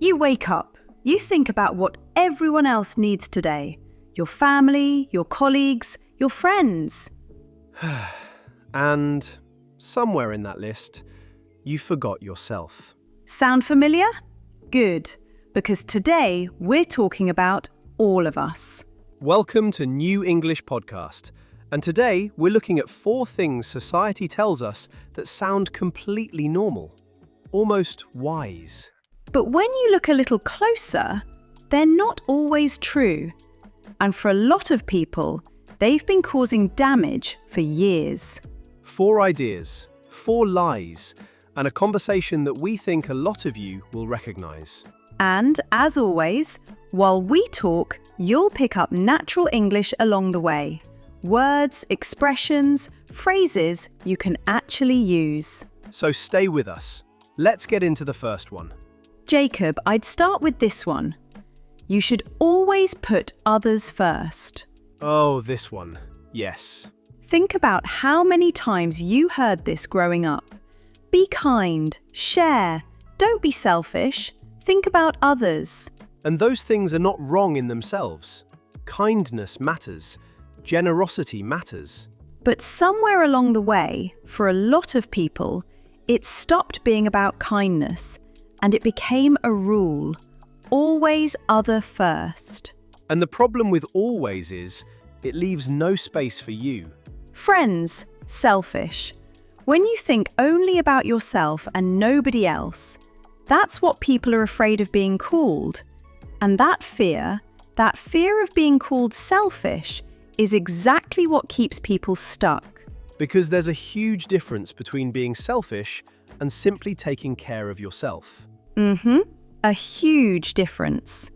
You wake up, you think about what everyone else needs today. Your family, your colleagues, your friends. And somewhere in that list, you forgot yourself. Sound familiar? Good, because today we're talking about all of us. Welcome to New English Podcast. And today we're looking at 4 things society tells us that sound completely normal, almost wise. But when you look a little closer, they're not always true. And for a lot of people, they've been causing damage for years. 4 ideas, 4 lies, and a conversation that we think a lot of you will recognize. And, as always, while we talk, you'll pick up natural English along the way. Words, expressions, phrases you can actually use. So stay with us. Let's get into the first one. Jacob, I'd start with this one. You should always put others first. Oh, this one. Yes. Think about how many times you heard this growing up. Be kind, share, don't be selfish, think about others. And those things are not wrong in themselves. Kindness matters. Generosity matters. But somewhere along the way, for a lot of people, it stopped being about kindness and it became a rule. Always other first. And the problem with always is, it leaves no space for you. Friends, selfish. When you think only about yourself and nobody else, that's what people are afraid of being called. And that fear of being called selfish, is exactly what keeps people stuck. Because there's a huge difference between being selfish and simply taking care of yourself. A huge difference.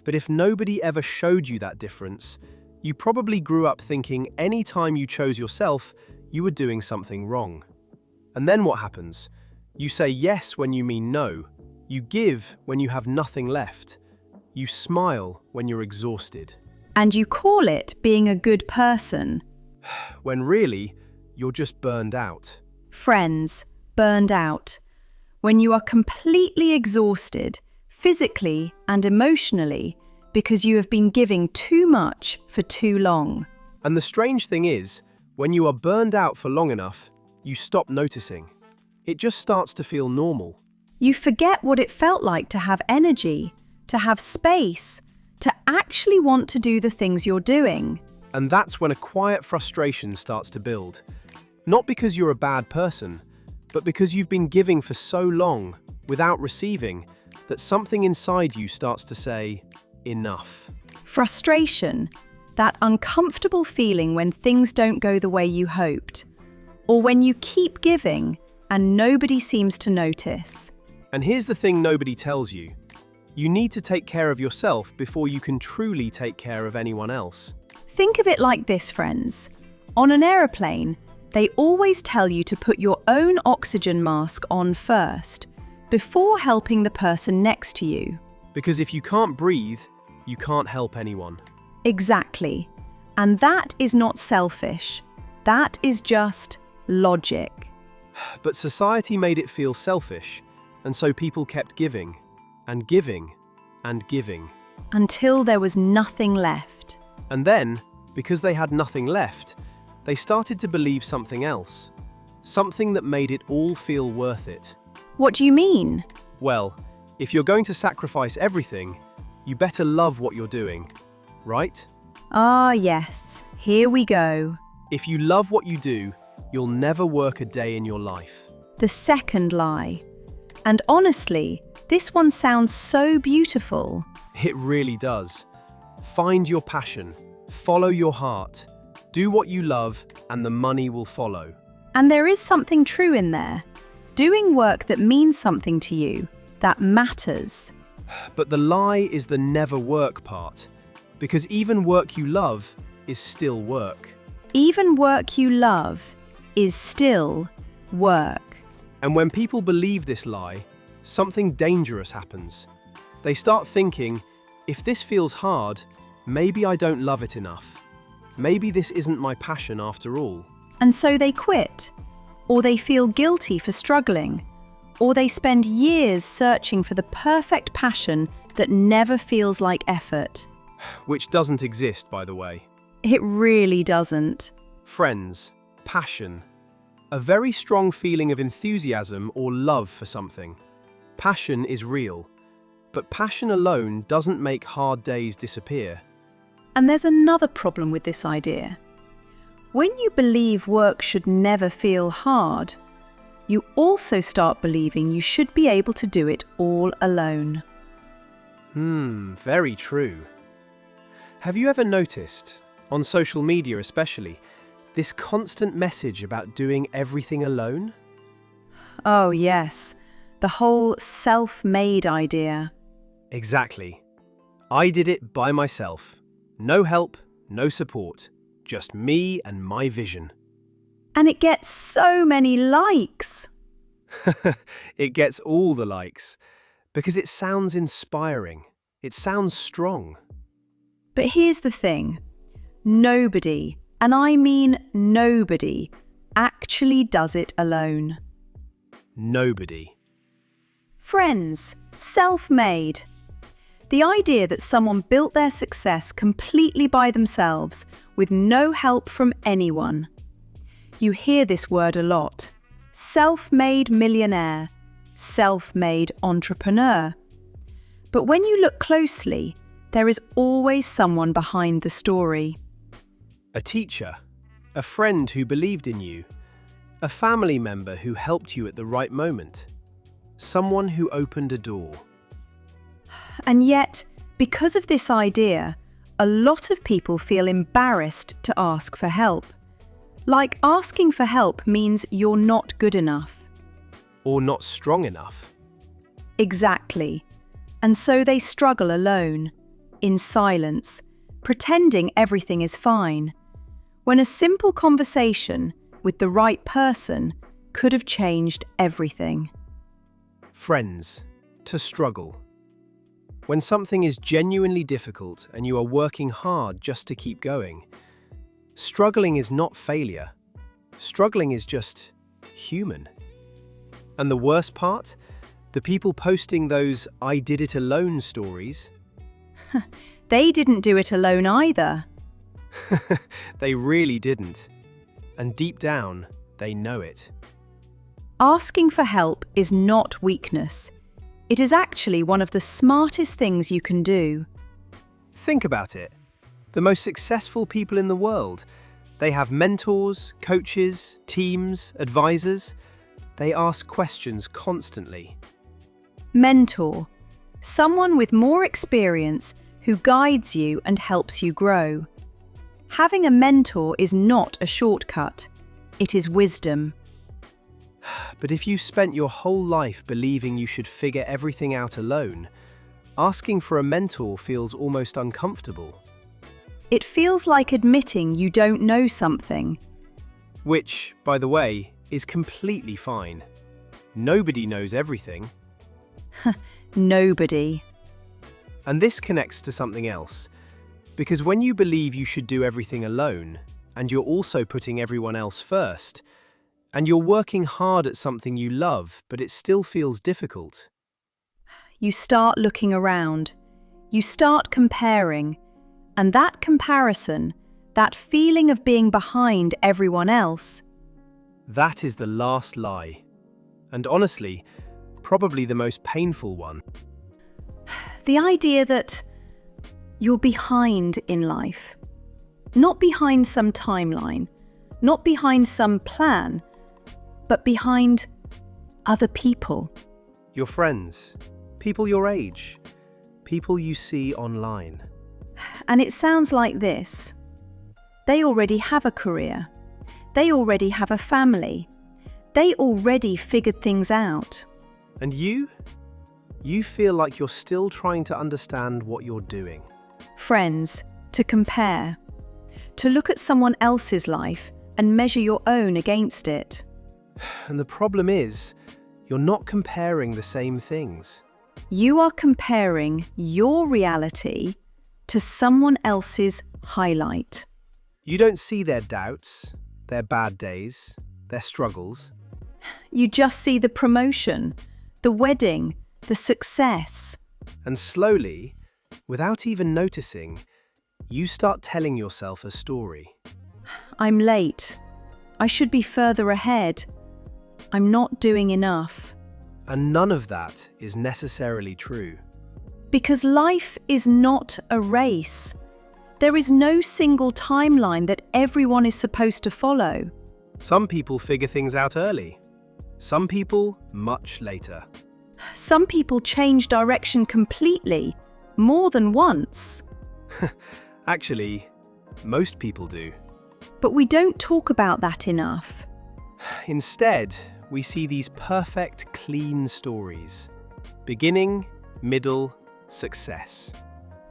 But if nobody ever showed you that difference, you probably grew up thinking any time you chose yourself, you were doing something wrong. And then what happens? You say yes when you mean no. You give when you have nothing left. You smile when you're exhausted. And you call it being a good person. When really, you're just burned out. Friends, burned out. When you are completely exhausted, physically and emotionally, because you have been giving too much for too long. And the strange thing is, when you are burned out for long enough, you stop noticing. It just starts to feel normal. You forget what it felt like to have energy, to have space, to actually want to do the things you're doing. And that's when a quiet frustration starts to build. Not because you're a bad person, but because you've been giving for so long, without receiving, that something inside you starts to say, enough. Frustration, that uncomfortable feeling when things don't go the way you hoped, or when you keep giving and nobody seems to notice. And here's the thing nobody tells you. You need to take care of yourself before you can truly take care of anyone else. Think of it like this, friends. On an aeroplane, they always tell you to put your own oxygen mask on first, before helping the person next to you. Because if you can't breathe, you can't help anyone. Exactly. And that is not selfish. That is just logic. But society made it feel selfish, and so people kept giving, and giving, and giving. Until there was nothing left. And then, because they had nothing left, they started to believe something else. Something that made it all feel worth it. What do you mean? Well, if you're going to sacrifice everything, you better love what you're doing, right? Ah, yes. Here we go. If you love what you do, you'll never work a day in your life. The second lie. And honestly, this one sounds so beautiful. It really does. Find your passion, follow your heart, do what you love, and the money will follow. And there is something true in there. Doing work that means something to you, that matters. But the lie is the never work part, because even work you love is still work. Even work you love is still work. And when people believe this lie, something dangerous happens. They start thinking, if this feels hard, maybe I don't love it enough. Maybe this isn't my passion after all. And so they quit. Or they feel guilty for struggling. Or they spend years searching for the perfect passion that never feels like effort. Which doesn't exist, by the way. It really doesn't. Friends, passion. A very strong feeling of enthusiasm or love for something. Passion is real, but passion alone doesn't make hard days disappear. And there's another problem with this idea. When you believe work should never feel hard, you also start believing you should be able to do it all alone. Very true. Have you ever noticed, on social media especially, this constant message about doing everything alone? Oh yes, the whole self-made idea. Exactly. I did it by myself. No help, no support. Just me and my vision. And it gets so many likes. It gets all the likes. Because it sounds inspiring. It sounds strong. But here's the thing. Nobody, and I mean nobody, actually does it alone. Nobody. Friends, self-made. The idea that someone built their success completely by themselves with no help from anyone. You hear this word a lot. Self-made millionaire, self-made entrepreneur. But when you look closely, there is always someone behind the story. A teacher, a friend who believed in you, a family member who helped you at the right moment, someone who opened a door. And yet, because of this idea, a lot of people feel embarrassed to ask for help. Like asking for help means you're not good enough. Or not strong enough. Exactly. And so they struggle alone, in silence, pretending everything is fine, when a simple conversation with the right person could have changed everything. Friends, to struggle. When something is genuinely difficult and you are working hard just to keep going, struggling is not failure. Struggling is just human. And the worst part? The people posting those "I did it alone" stories. They didn't do it alone either. They really didn't. And deep down, they know it. Asking for help is not weakness. It is actually one of the smartest things you can do. Think about it. The most successful people in the world, they have mentors, coaches, teams, advisors. They ask questions constantly. Mentor. Someone with more experience who guides you and helps you grow. Having a mentor is not a shortcut. It is wisdom. But if you spent your whole life believing you should figure everything out alone, asking for a mentor feels almost uncomfortable. It feels like admitting you don't know something. Which, by the way, is completely fine. Nobody knows everything. Nobody. And this connects to something else. Because when you believe you should do everything alone, and you're also putting everyone else first, and you're working hard at something you love, but it still feels difficult. You start looking around. You start comparing. And that comparison, that feeling of being behind everyone else, That is the last lie. And honestly, probably the most painful one. the idea that you're behind in life. Not behind some timeline, not behind some plan, but behind other people. Your friends, people your age, people you see online. And it sounds like this. They already have a career. They already have a family. They already figured things out. And you? You feel like you're still trying to understand what you're doing. Friends, to compare. To look at someone else's life and measure your own against it. And the problem is, you're not comparing the same things. You are comparing your reality to someone else's highlight. You don't see their doubts, their bad days, their struggles. You just see the promotion, the wedding, the success. And slowly, without even noticing, you start telling yourself a story. I'm late. I should be further ahead. I'm not doing enough. And none of that is necessarily true. Because life is not a race. There is no single timeline that everyone is supposed to follow. Some people figure things out early. Some people much later. Some people change direction completely, more than once. Actually, most people do. But we don't talk about that enough. Instead, we see these perfect, clean stories. Beginning, middle, success.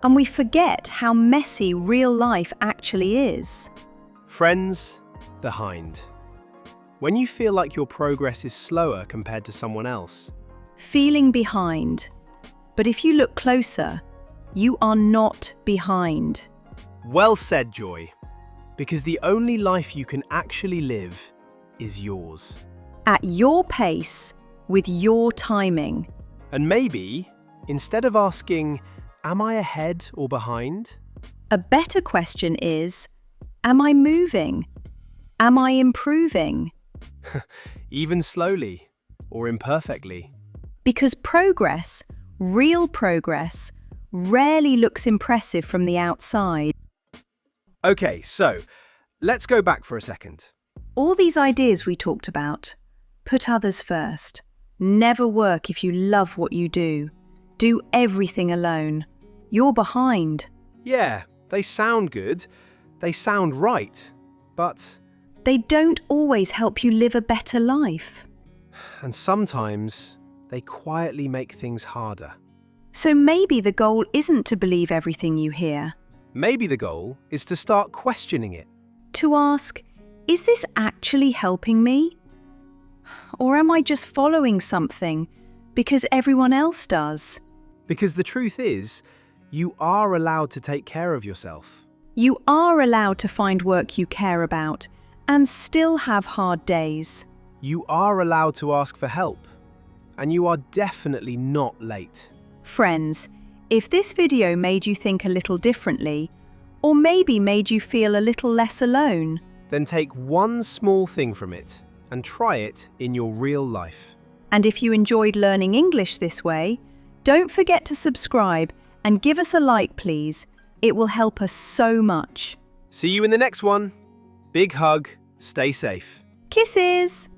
And we forget how messy real life actually is. Friends, behind. When you feel like your progress is slower compared to someone else. Feeling behind. But if you look closer, you are not behind. Well said, Joy. Because the only life you can actually live is yours. At your pace, with your timing. And maybe, instead of asking, am I ahead or behind? A better question is, am I moving? Am I improving? Even slowly or imperfectly. Because progress, real progress, rarely looks impressive from the outside. Okay, so let's go back for a second. All these ideas we talked about, put others first. Never work if you love what you do. Do everything alone. You're behind. Yeah, they sound good. They sound right. But... they don't always help you live a better life. and sometimes they quietly make things harder. So maybe the goal isn't to believe everything you hear. Maybe the goal is to start questioning it. To ask, is this actually helping me? Or am I just following something because everyone else does? Because the truth is, you are allowed to take care of yourself. You are allowed to find work you care about and still have hard days. You are allowed to ask for help. And you are definitely not late. Friends, if this video made you think a little differently, or maybe made you feel a little less alone, then take one small thing from it and try it in your real life. and if you enjoyed learning English this way, don't forget to subscribe and give us a like, please. It will help us so much. See you in the next one. Big hug. Stay safe. Kisses!